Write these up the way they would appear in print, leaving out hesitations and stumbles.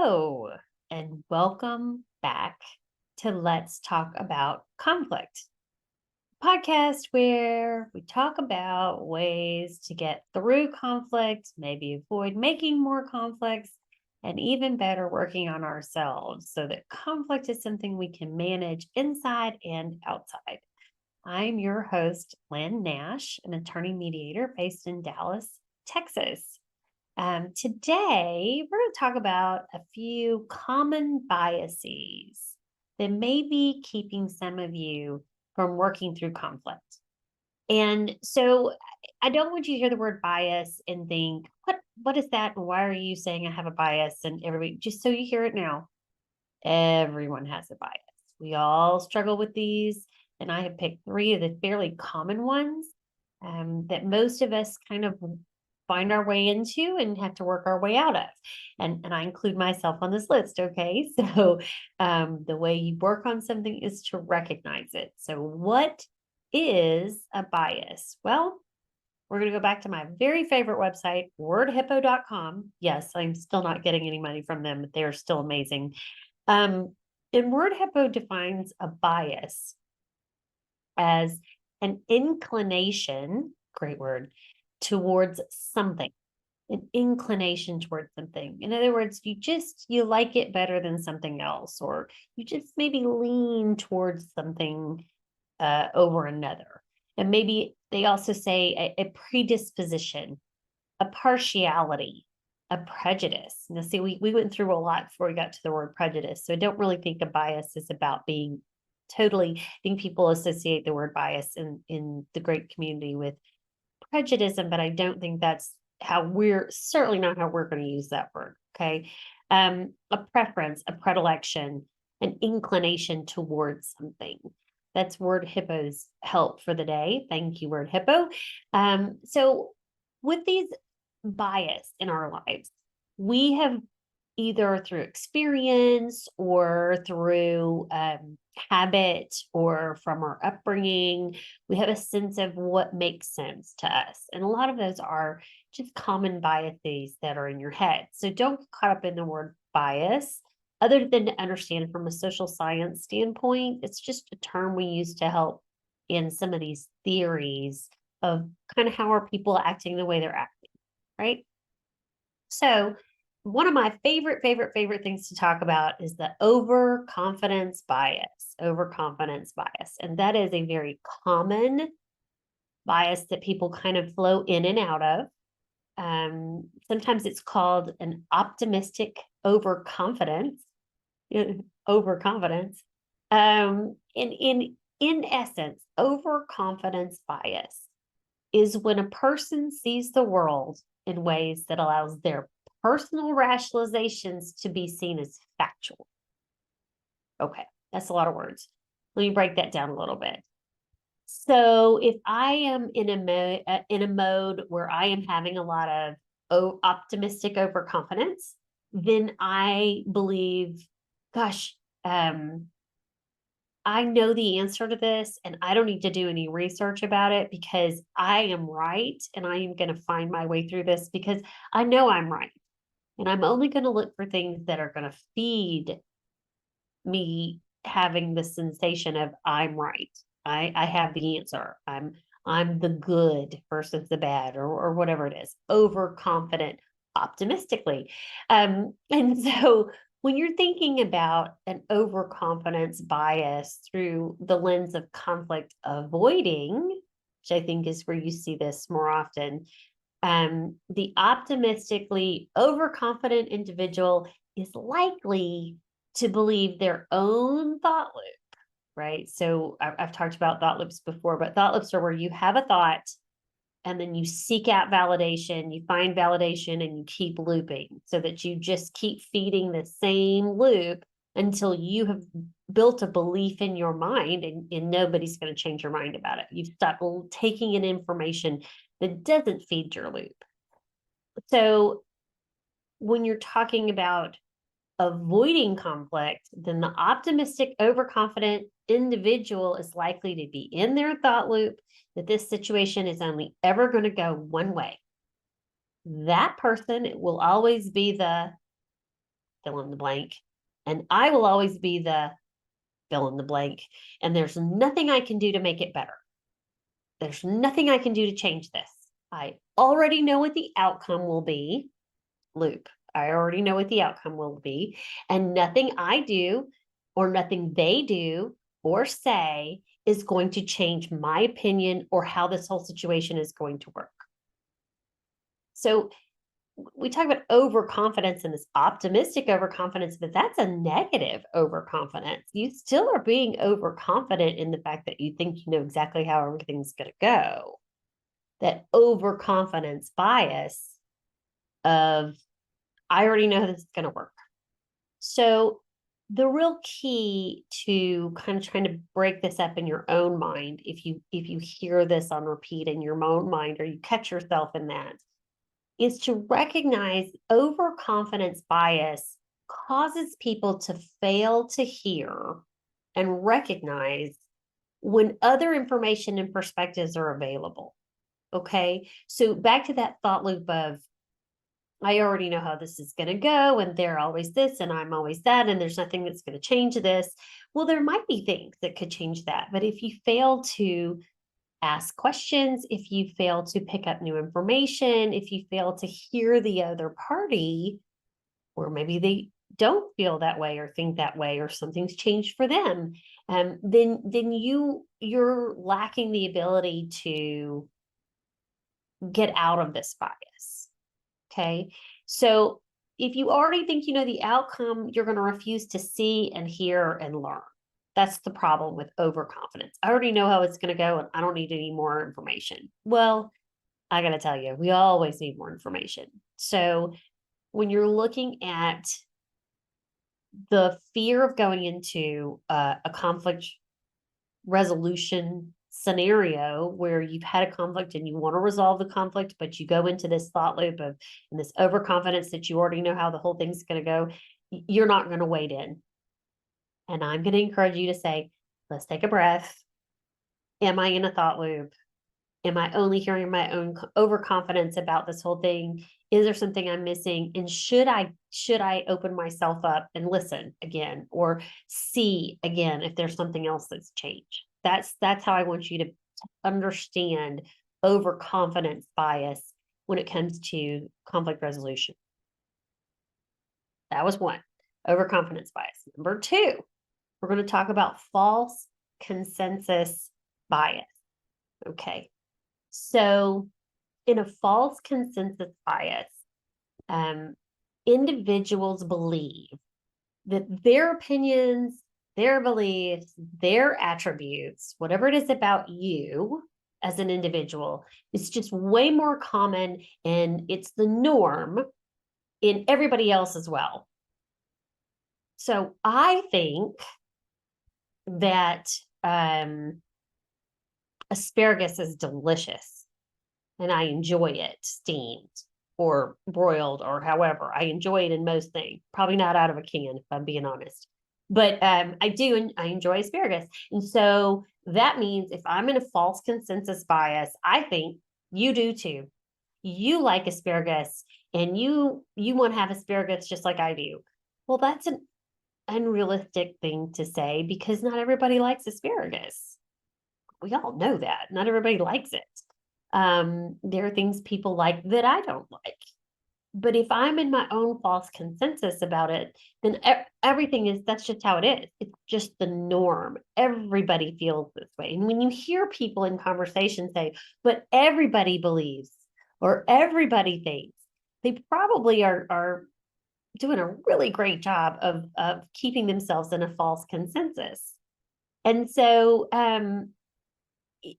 Hello, and welcome back to Let's Talk About Conflict, podcast where we talk about ways to get through conflict, maybe avoid making more conflicts, and even better, working on ourselves so that conflict is something we can manage inside and outside. I'm your host, Lynne Nash, an attorney mediator based in Dallas, Texas. Today, we're going to talk about a few common biases that may be keeping some of you from working through conflict. And so I don't want you to hear the word bias and think, what is that? And why are you saying I have a bias? And everybody, just so you hear it now, everyone has a bias. We all struggle with these. And I have picked three of the fairly common ones that most of us kind of find our way into and have to work our way out of. And I include myself on this list. Okay. So the way you work on something is to recognize it. So what is a bias? Well, we're going to go back to my very favorite website, wordhippo.com. Yes, I'm still not getting any money from them, but they're still amazing. And WordHippo defines a bias as an inclination, great word, towards something, an inclination towards something. In other words, you like it better than something else, or you just maybe lean towards something over another. And maybe they also say a predisposition, a partiality, a prejudice. Now, see, we went through a lot before we got to the word prejudice. So I don't really think a bias is about being totally, I think people associate the word bias in the great community with prejudice, but I don't think that's certainly not how we're going to use that word. Okay. A preference, a predilection, an inclination towards something. That's Word Hippo's help for the day. Thank you, Word Hippo. So with these bias in our lives, we have either through experience or through habit or from our upbringing, we have a sense of what makes sense to us. And a lot of those are just common biases that are in your head. So don't get caught up in the word bias. Other than to understand from a social science standpoint, it's just a term we use to help in some of these theories of kind of how are people acting the way they're acting, right? So one of my favorite things to talk about is the overconfidence bias. Overconfidence bias. And that is a very common bias that people kind of flow in and out of. Sometimes it's called an optimistic overconfidence. Overconfidence. In essence, overconfidence bias is when a person sees the world in ways that allows their personal rationalizations to be seen as factual. Okay, that's a lot of words. Let me break that down a little bit. So if I am in a mode where I am having a lot of optimistic overconfidence, then I believe, gosh, I know the answer to this and I don't need to do any research about it because I am right and I am going to find my way through this because I know I'm right. And I'm only going to look for things that are going to feed me having the sensation of I'm right. I have the answer. I'm the good versus the bad or whatever it is. Overconfident, optimistically. And so when you're thinking about an overconfidence bias through the lens of conflict avoiding, which I think is where you see this more often, the optimistically overconfident individual is likely to believe their own thought loop, right? So I've talked about thought loops before, but thought loops are where you have a thought and then you seek out validation, you find validation and you keep looping so that you just keep feeding the same loop until you have built a belief in your mind and nobody's going to change your mind about it. You've stopped taking in information that doesn't feed your loop. So when you're talking about avoiding conflict, then the optimistic, overconfident individual is likely to be in their thought loop that this situation is only ever going to go one way. That person will always be the fill in the blank. And I will always be the fill in the blank. And there's nothing I can do to make it better. There's nothing I can do to change this. I already know what the outcome will be. Loop. I already know what the outcome will be. And nothing I do or nothing they do or say is going to change my opinion or how this whole situation is going to work. So we talk about overconfidence and this optimistic overconfidence, but that's a negative overconfidence. You still are being overconfident in the fact that you think you know exactly how everything's going to go. That overconfidence bias of, I already know this is going to work. So the real key to kind of trying to break this up in your own mind, if you hear this on repeat in your own mind, or you catch yourself in that, is to recognize overconfidence bias causes people to fail to hear and recognize when other information and perspectives are available. Okay. So back to that thought loop of, I already know how this is going to go, and they're always this, and I'm always that, and there's nothing that's going to change this. Well, there might be things that could change that. But if you fail to ask questions, if you fail to pick up new information, if you fail to hear the other party, or maybe they don't feel that way or think that way, or something's changed for them, then you're lacking the ability to get out of this bias. Okay. So if you already think you know the outcome, you're going to refuse to see and hear and learn. That's the problem with overconfidence. I already know how it's going to go and I don't need any more information. Well, I got to tell you, we always need more information. So when you're looking at the fear of going into a conflict resolution scenario where you've had a conflict and you want to resolve the conflict, but you go into this thought loop of and this overconfidence that you already know how the whole thing's going to go, you're not going to wade in. And I'm going to encourage you to say, let's take a breath. Am I in a thought loop? Am I only hearing my own overconfidence about this whole thing? Is there something I'm missing? And should I open myself up and listen again, or see again if there's something else that's changed? That's how I want you to understand overconfidence bias when it comes to conflict resolution. That was one, overconfidence bias. Number two, we're going to talk about false consensus bias. Okay. So in a false consensus bias, individuals believe that their opinions, their beliefs, their attributes, whatever it is about you as an individual, is just way more common and it's the norm in everybody else as well. So I think that asparagus is delicious and I enjoy it steamed or broiled or however. I enjoy it in most things, probably not out of a can if I'm being honest. But I enjoy asparagus. And so that means if I'm in a false consensus bias, I think you do too. You like asparagus and you want to have asparagus just like I do. Well, that's an unrealistic thing to say because not everybody likes asparagus. We all know that. Not everybody likes it. There are things people like that I don't like. But if I'm in my own false consensus about it, then everything is, that's just how it is. It's just the norm. Everybody feels this way. And when you hear people in conversation say, but everybody believes or everybody thinks, they probably are doing a really great job of keeping themselves in a false consensus. And so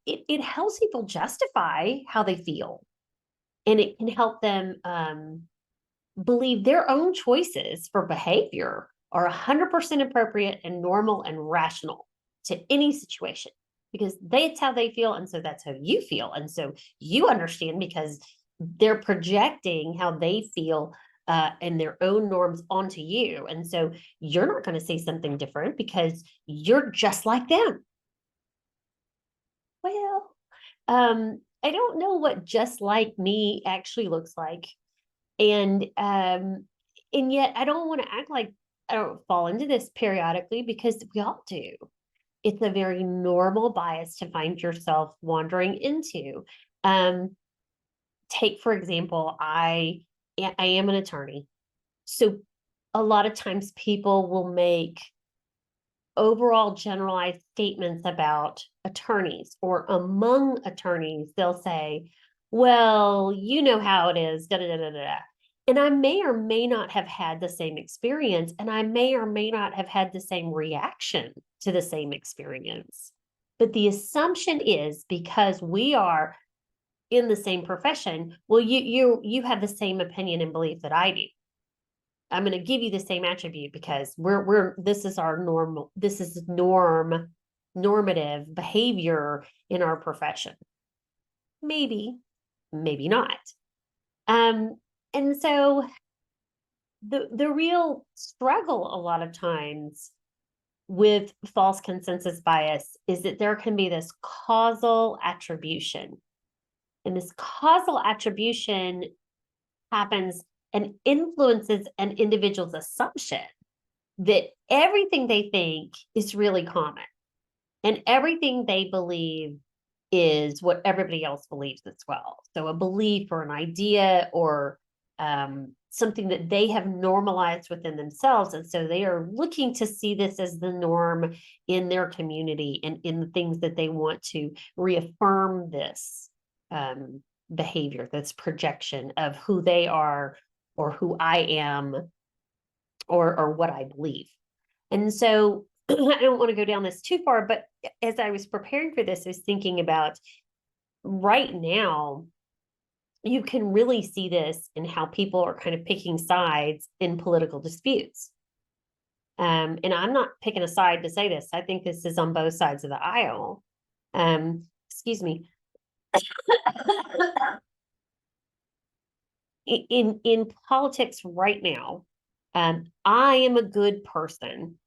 it helps people justify how they feel. And it can help them believe their own choices for behavior are 100% appropriate and normal and rational to any situation because that's how they feel. And so that's how you feel. And so you understand because they're projecting how they feel and their own norms onto you. And so you're not going to say something different because you're just like them. Well, I don't know what just like me actually looks like. And And yet I don't want to act like I don't fall into this periodically, because we all do. It's a very normal bias to find yourself wandering into. Um, Take, for example, I am an attorney. So a lot of times people will make overall generalized statements about attorneys, or among attorneys, they'll say, well, you know how it is, da da da da da. And I may or may not have had the same experience, and I may or may not have had the same reaction to the same experience. But the assumption is, because we are in the same profession, well, you have the same opinion and belief that I do. I'm going to give you the same attribute because this is our normal, this is normative behavior in our profession. Maybe, maybe not. And so the real struggle a lot of times with false consensus bias is that there can be this causal attribution. And this causal attribution happens and influences an individual's assumption that everything they think is really common, and everything they believe is what everybody else believes as well. So a belief or an idea, or something that they have normalized within themselves. And so they are looking to see this as the norm in their community, and in the things that they want to reaffirm this behavior, this projection of who they are, or who I am, or what I believe. And so I don't want to go down this too far, but as I was preparing for this, I was thinking about right now, you can really see this in how people are kind of picking sides in political disputes. And I'm not picking a side to say this. I think this is on both sides of the aisle. Excuse me. In politics right now, I am a good person,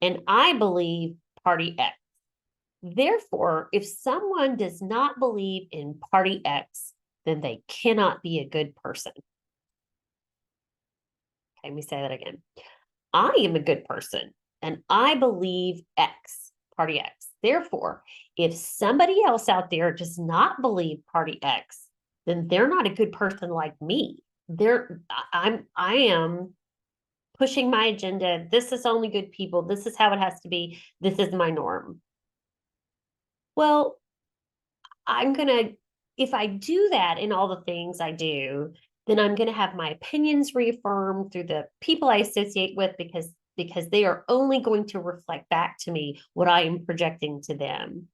and I believe party X. Therefore, if someone does not believe in party X, then they cannot be a good person. Okay, let me say that again. I am a good person, and I believe X, party X. Therefore, if somebody else out there does not believe party X, then they're not a good person like me. I am pushing my agenda. This is only good people. This is how it has to be. This is my norm. Well, if I do that in all the things I do, then I'm going to have my opinions reaffirmed through the people I associate with, because they are only going to reflect back to me what I am projecting to them.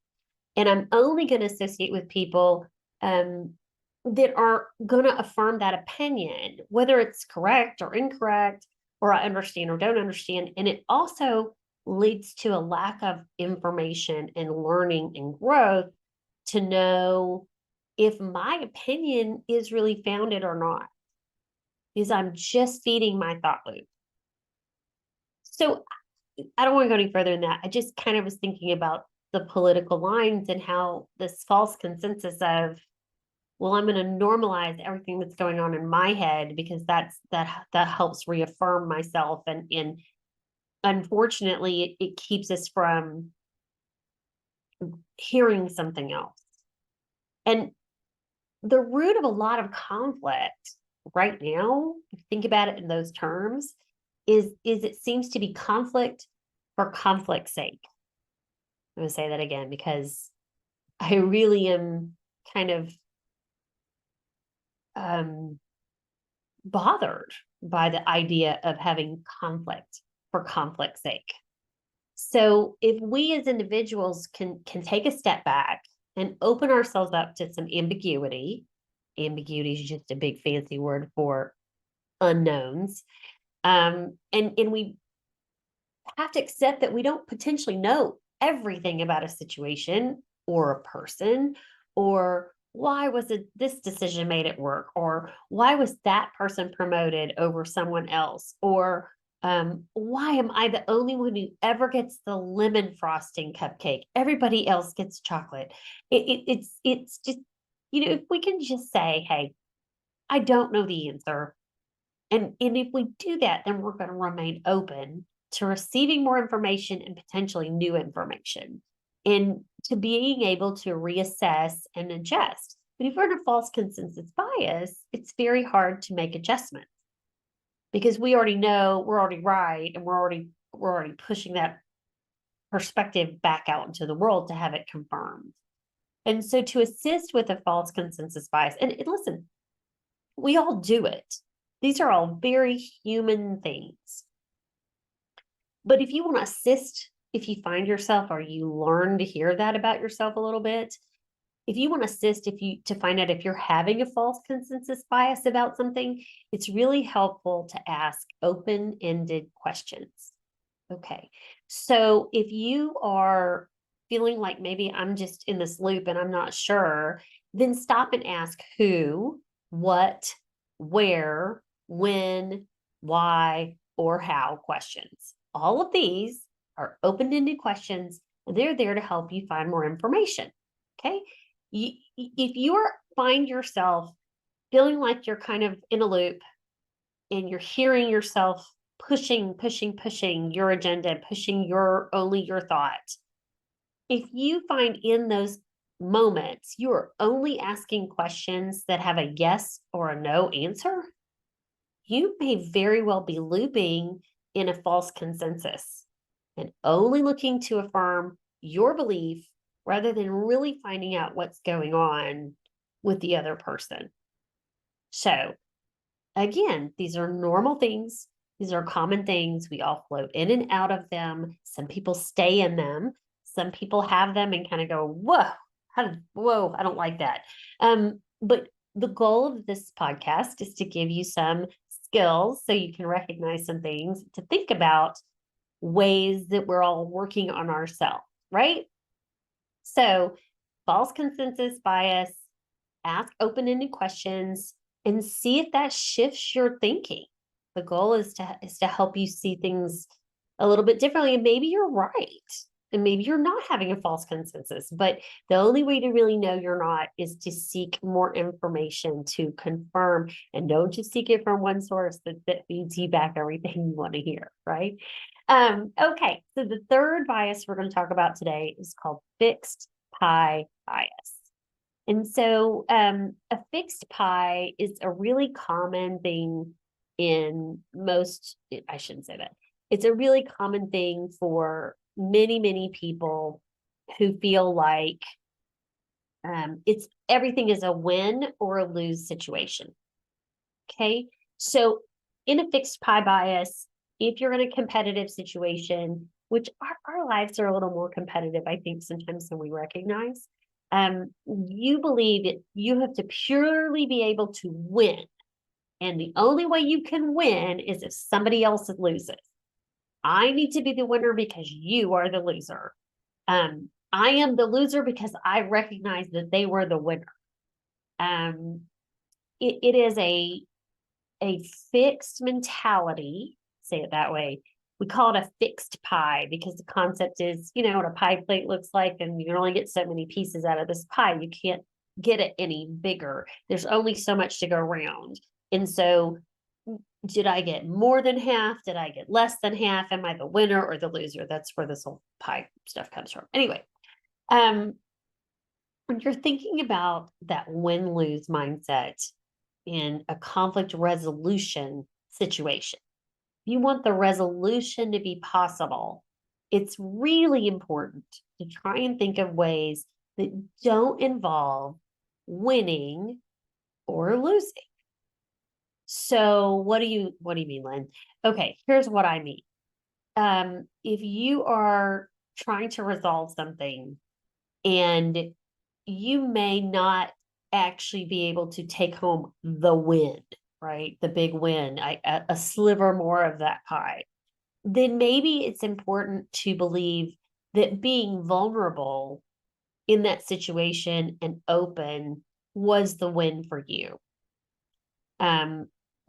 And I'm only going to associate with people that are going to affirm that opinion, whether it's correct or incorrect, or I understand or don't understand. And it also leads to a lack of information and learning and growth to know if my opinion is really founded or not, because I'm just feeding my thought loop. So I don't want to go any further than that. I just kind of was thinking about the political lines and how this false consensus of, well, I'm going to normalize everything that's going on in my head because that helps reaffirm myself, and unfortunately it keeps us from hearing something else. And the root of a lot of conflict right now, if you think about it in those terms, is it seems to be conflict for conflict's sake. I'm going to say that again, because I really am kind of bothered by the idea of having conflict for conflict's sake. So if we as individuals can take a step back and open ourselves up to some ambiguity is just a big fancy word for unknowns, and we have to accept that we don't potentially know everything about a situation or a person, or why was this decision made at work, or why was that person promoted over someone else, or why am I the only one who ever gets the lemon frosting cupcake? Everybody else gets chocolate. It's just, if we can just say, hey, I don't know the answer. And if we do that, then we're going to remain open to receiving more information and potentially new information, and to being able to reassess and adjust. But if we're in a false consensus bias, it's very hard to make adjustments because we already know we're already right, and we're already pushing that perspective back out into the world to have it confirmed. And so to assist with a false consensus bias, and listen, we all do it. These are all very human things. But if you want to assist, if you find yourself or you learn to hear that about yourself a little bit, if you want to assist, to find out if you're having a false consensus bias about something, it's really helpful to ask open-ended questions. Okay. So if you are feeling like maybe I'm just in this loop and I'm not sure, then stop and ask who, what, where, when, why, or how questions. All of these are open-ended questions, and they're there to help you find more information. Okay. If you find yourself feeling like you're kind of in a loop and you're hearing yourself pushing your agenda, pushing only your thought, if you find in those moments you're only asking questions that have a yes or a no answer, you may very well be looping in a false consensus and only looking to affirm your belief rather than really finding out what's going on with the other person. So again, these are normal things. These are common things. We all float in and out of them. Some people stay in them. Some people have them and kind of go, whoa, I don't like that. But the goal of this podcast is to give you some skills so you can recognize some things, to think about ways that we're all working on ourselves, right? So, false consensus bias, ask open-ended questions, and see if that shifts your thinking. The goal is to help you see things a little bit differently. And maybe you're right. And maybe you're not having a false consensus. But the only way to really know you're not is to seek more information to confirm. And don't just seek it from one source that feeds you back everything you want to hear, right? Okay, so the third bias we're going to talk about today is called fixed pie bias. And so a fixed pie is a really common thing I shouldn't say that. It's a really common thing for many people who feel like everything is a win or a lose situation. Okay. So in a fixed pie bias, if you're in a competitive situation, which our lives are a little more competitive, I think, sometimes than we recognize, you believe that you have to purely be able to win. And the only way you can win is if somebody else loses. I need to be the winner because you are the loser. I am the loser because I recognize that they were the winner. It is a fixed mentality, say it that way. We call it a fixed pie because the concept is, what a pie plate looks like, and you can only get so many pieces out of this pie. You can't get it any bigger. There's only so much to go around. And so, did I get more than half? Did I get less than half? Am I the winner or the loser? That's where this whole pie stuff comes from. Anyway, when you're thinking about that win-lose mindset in a conflict resolution situation, if you want the resolution to be possible, it's really important to try and think of ways that don't involve winning or losing. So what do you mean, Lynne? Okay, here's what I mean. If you are trying to resolve something and you may not actually be able to take home the win, right? The big win, a sliver more of that pie, then maybe it's important to believe that being vulnerable in that situation and open was the win for you.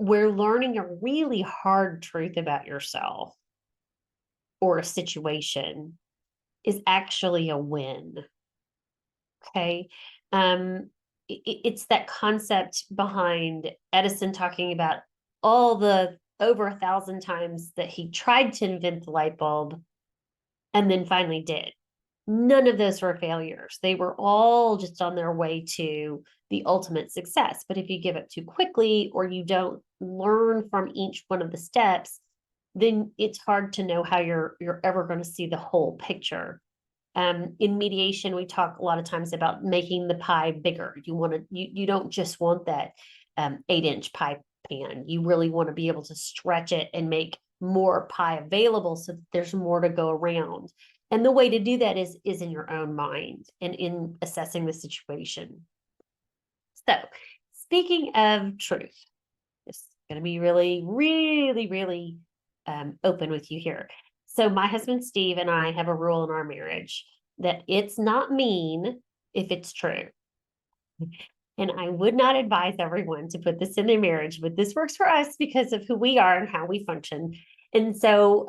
We're learning a really hard truth about yourself or a situation is actually a win. Okay. It's that concept behind Edison talking about all the over 1,000 times that he tried to invent the light bulb and then finally did. None of those were failures. They were all just on their way to the ultimate success. But if you give up too quickly or you don't learn from each one of the steps, then it's hard to know how you're ever going to see the whole picture. In mediation, we talk a lot of times about making the pie bigger. You don't just want that 8-inch pie pan. You really want to be able to stretch it and make more pie available so that there's more to go around. And the way to do that is in your own mind and in assessing the situation. So, speaking of truth, it's going to be really, really, really open with you here. So, my husband Steve and I have a rule in our marriage that it's not mean if it's true. And I would not advise everyone to put this in their marriage, but this works for us because of who we are and how we function. And so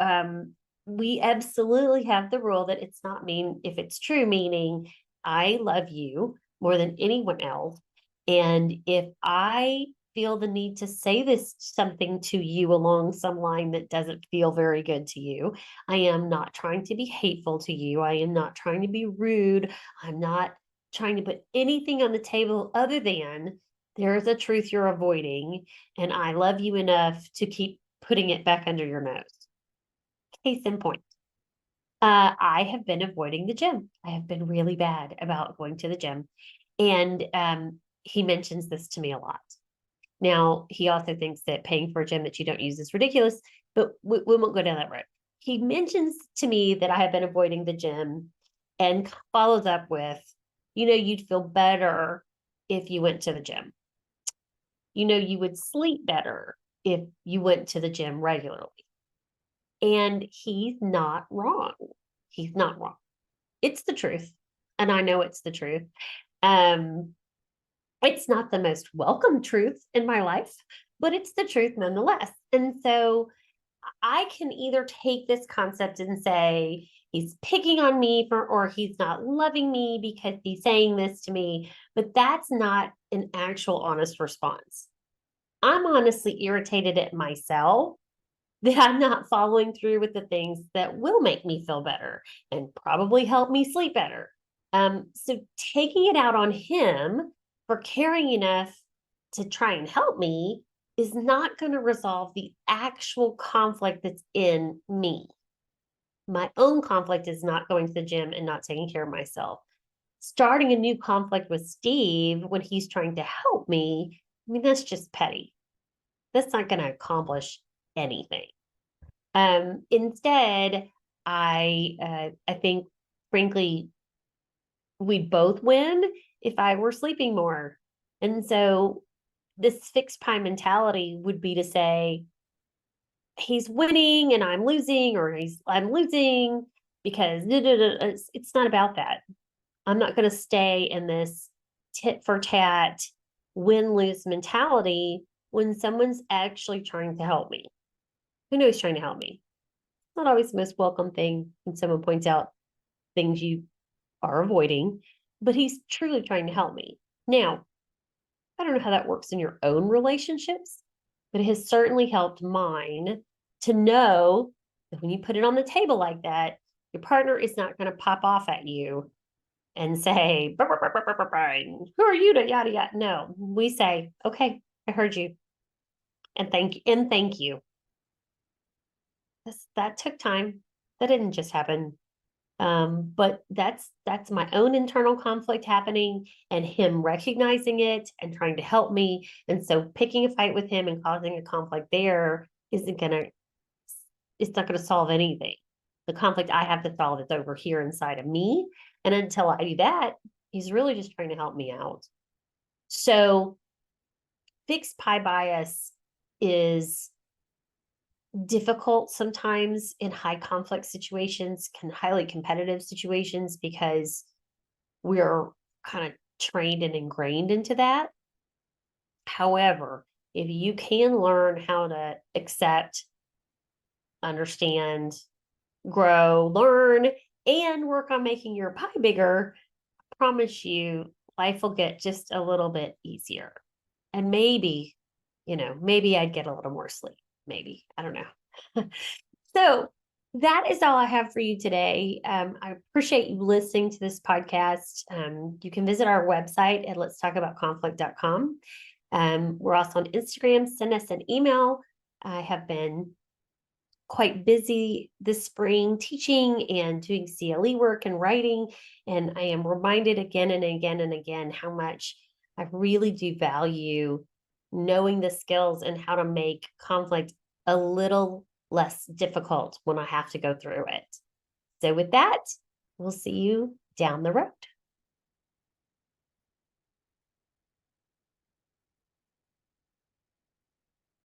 we absolutely have the rule that it's not mean if it's true, meaning I love you more than anyone else. And if I feel the need to say this something to you along some line that doesn't feel very good to you, I am not trying to be hateful to you. I am not trying to be rude. I'm not trying to put anything on the table other than there's a truth you're avoiding, and I love you enough to keep putting it back under your nose. Case in point, I have been avoiding the gym. I have been really bad about going to the gym. And he mentions this to me a lot. Now, he also thinks that paying for a gym that you don't use is ridiculous, but we won't go down that road. He mentions to me that I have been avoiding the gym and follows up with, you'd feel better if you went to the gym. You would sleep better if you went to the gym regularly. And he's not wrong. He's not wrong. It's the truth. And I know it's the truth. It's not the most welcome truth in my life, but it's the truth nonetheless. And so I can either take this concept and say, he's picking on me or he's not loving me because he's saying this to me, but that's not an actual honest response. I'm honestly irritated at myself that I'm not following through with the things that will make me feel better and probably help me sleep better. So taking it out on him for caring enough to try and help me is not going to resolve the actual conflict that's in me. My own conflict is not going to the gym and not taking care of myself. Starting a new conflict with Steve when he's trying to help me, that's just petty. That's not going to accomplish anything. Instead, I think, frankly, we'd both win if I were sleeping more. And so this fixed pie mentality would be to say, he's winning and I'm losing, or I'm losing because it's not about that. I'm not going to stay in this tit for tat, win-lose mentality when someone's actually trying to help me. Who knows trying to help me? It's not always the most welcome thing when someone points out things you are avoiding, but he's truly trying to help me. Now, I don't know how that works in your own relationships, but it has certainly helped mine to know that when you put it on the table like that, your partner is not going to pop off at you and say, who are you to yada yada. No, we say, okay, I heard you. And thank you. That took time. That didn't just happen. But that's my own internal conflict happening and him recognizing it and trying to help me. And so picking a fight with him and causing a conflict there it's not going to solve anything. The conflict I have to solve is over here inside of me. And until I do that, he's really just trying to help me out. So fixed pie bias is difficult sometimes in high conflict situations, highly competitive situations, because we're kind of trained and ingrained into that. However, if you can learn how to accept, understand, grow, learn, and work on making your pie bigger, I promise you life will get just a little bit easier. And maybe maybe I'd get a little more sleep. Maybe. I don't know. So that is all I have for you today. I appreciate you listening to this podcast. You can visit our website at letstalkaboutconflict.com. We're also on Instagram. Send us an email. I have been quite busy this spring teaching and doing CLE work and writing. And I am reminded again and again and again how much I really do value knowing the skills and how to make conflict a little less difficult when I have to go through it. So with that, we'll see you down the road.